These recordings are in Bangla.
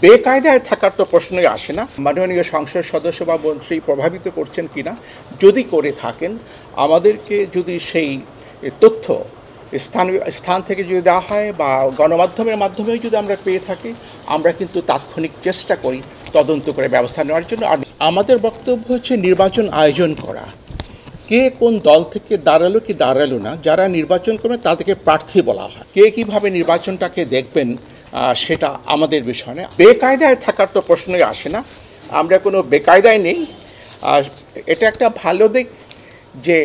বেকায়দায় থাকার তো প্রশ্নই আসে না। মাননীয় সংসদ সদস্য বা মন্ত্রী প্রভাবিত করছেন কিনা, যদি করে থাকেন আমাদেরকে যদি সেই তথ্য স্থান থেকে যদি দেওয়া হয় বা গণমাধ্যমের মাধ্যমেও যদি আমরা পেয়ে থাকি, আমরা কিন্তু তাৎক্ষণিক চেষ্টা করি তদন্ত করে ব্যবস্থা নেওয়ার জন্য। আর আমাদের বক্তব্য হচ্ছে নির্বাচন আয়োজন করা, কে কোন দল থেকে দাঁড়ালো কি দাঁড়ালো না, যারা নির্বাচন করবেন তাদেরকে প্রার্থী বলা হয়। কে কিভাবে নির্বাচনটাকে দেখবেন সেটা আমাদের বিষয় না। বেকায়দায় থাকার তো প্রশ্নই আসে না, আমরা কোনো বেকায়দায় নেই। আর এটা একটা ভালো দিক যে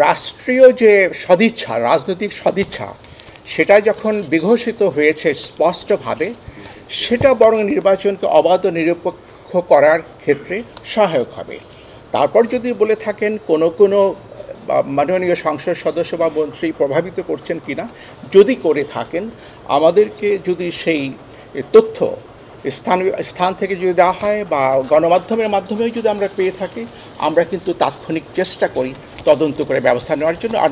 রাষ্ট্রীয় যে সদিচ্ছা, রাজনৈতিক সদিচ্ছা, সেটা যখন বিঘোষিত হয়েছে স্পষ্টভাবে, সেটা বরং নির্বাচনকে অবাধ ও নিরপেক্ষ করার ক্ষেত্রে সহায়ক হবে। তারপর যদি বলে থাকেন কোনো মাননীয় সংসদ সদস্য বা মন্ত্রী প্রভাবিত করছেন কিনা, যদি করে থাকেন আমাদেরকে যদি সেই তথ্য স্থান থেকে যদি দেওয়া হয় বা গণমাধ্যমের মাধ্যমেও যদি আমরা পেয়ে থাকি, আমরা কিন্তু তাৎক্ষণিক চেষ্টা করি তদন্ত করে ব্যবস্থা নেওয়ার জন্য। আর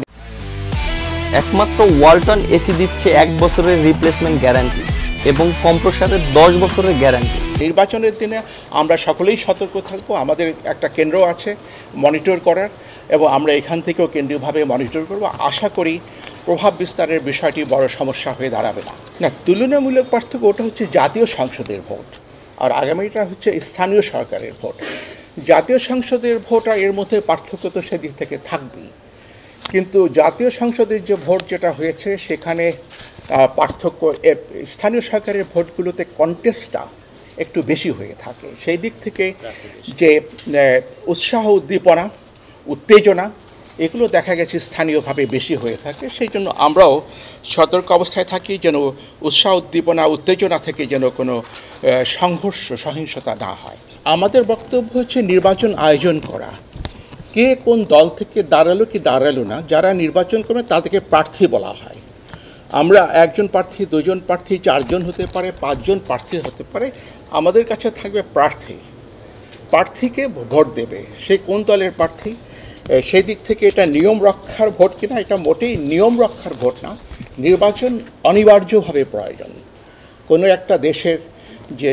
একমাত্র ওয়ালটন এসি দিচ্ছে 1 বছরের রিপ্লেসমেন্ট গ্যারান্টি এবং কম্প্রেসারের 10 বছরের গ্যারান্টি। নির্বাচনের দিনে আমরা সকলেই সতর্ক থাকবো। আমাদের একটা কেন্দ্র আছে মনিটর করার, এবং আমরা এখান থেকেও কেন্দ্রীয়ভাবে মনিটর করব। আশা করি প্রভাব বিস্তারের বিষয়টি বড় সমস্যা হয়ে দাঁড়াবে না। তুলনামূলক পার্থক্য ওটা হচ্ছে জাতীয় সংসদের ভোট, আর আগামীটা হচ্ছে স্থানীয় সরকারের ভোট। জাতীয় সংসদের ভোট আর এর মধ্যে পার্থক্য তো সেদিক থেকে থাকবেই, কিন্তু জাতীয় সংসদের যে ভোট যেটা হয়েছে সেখানে পার্থক্য স্থানীয় সরকারের ভোটগুলোতে কন্টেস্টটা একটু বেশি হয়ে থাকে। সেই দিক থেকে যে উৎসাহ, উদ্দীপনা, উত্তেজনা, এগুলো দেখা গেছে স্থানীয়ভাবে বেশি হয়ে থাকে। সেই জন্য আমরাও সতর্ক অবস্থায় থাকি যেন উৎসাহ, উদ্দীপনা, উত্তেজনা থেকে যেন কোনো সংঘর্ষ, সহিংসতা না হয়। আমাদের বক্তব্য হচ্ছে নির্বাচন আয়োজন করা, কে কোন দল থেকে দাঁড়ালো কি দাঁড়ালো না, যারা নির্বাচন করবেন তাদেরকে প্রার্থী বলা হয়। আমরা একজন প্রার্থী, দুজন প্রার্থী, 4 জন হতে পারে, 5 জন প্রার্থী হতে পারে। আমাদের কাছে থাকবে প্রার্থীকে ভোট দেবে, সে কোন দলের প্রার্থী। সেই দিক থেকে এটা নিয়ম রক্ষার ভোট কিনা, এটা মোটেই নিয়ম রক্ষার ভোট না। নির্বাচন অনিবার্যভাবে প্রয়োজন। কোনো একটা দেশের যে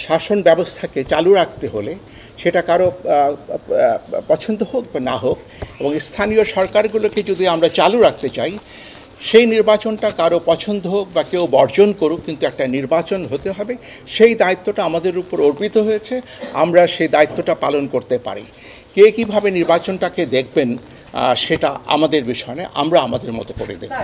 শাসন ব্যবস্থাকে চালু রাখতে হলে, সেটা কারো পছন্দ হোক বা না হোক, এবং স্থানীয় সরকারগুলোকে যদি আমরা চালু রাখতে চাই, সেই নির্বাচনটা কারো পছন্দ হোক বা কেউ বর্জন করুক, কিন্তু একটা নির্বাচন হতে হবে। সেই দায়িত্বটা আমাদের উপর অর্পিত হয়েছে, আমরা সেই দায়িত্বটা পালন করতে পারি। কে কীভাবে নির্বাচনটাকে দেখবেন সেটা আমাদের বিষয় নয়, আমরা আমাদের মতো করে দেখব।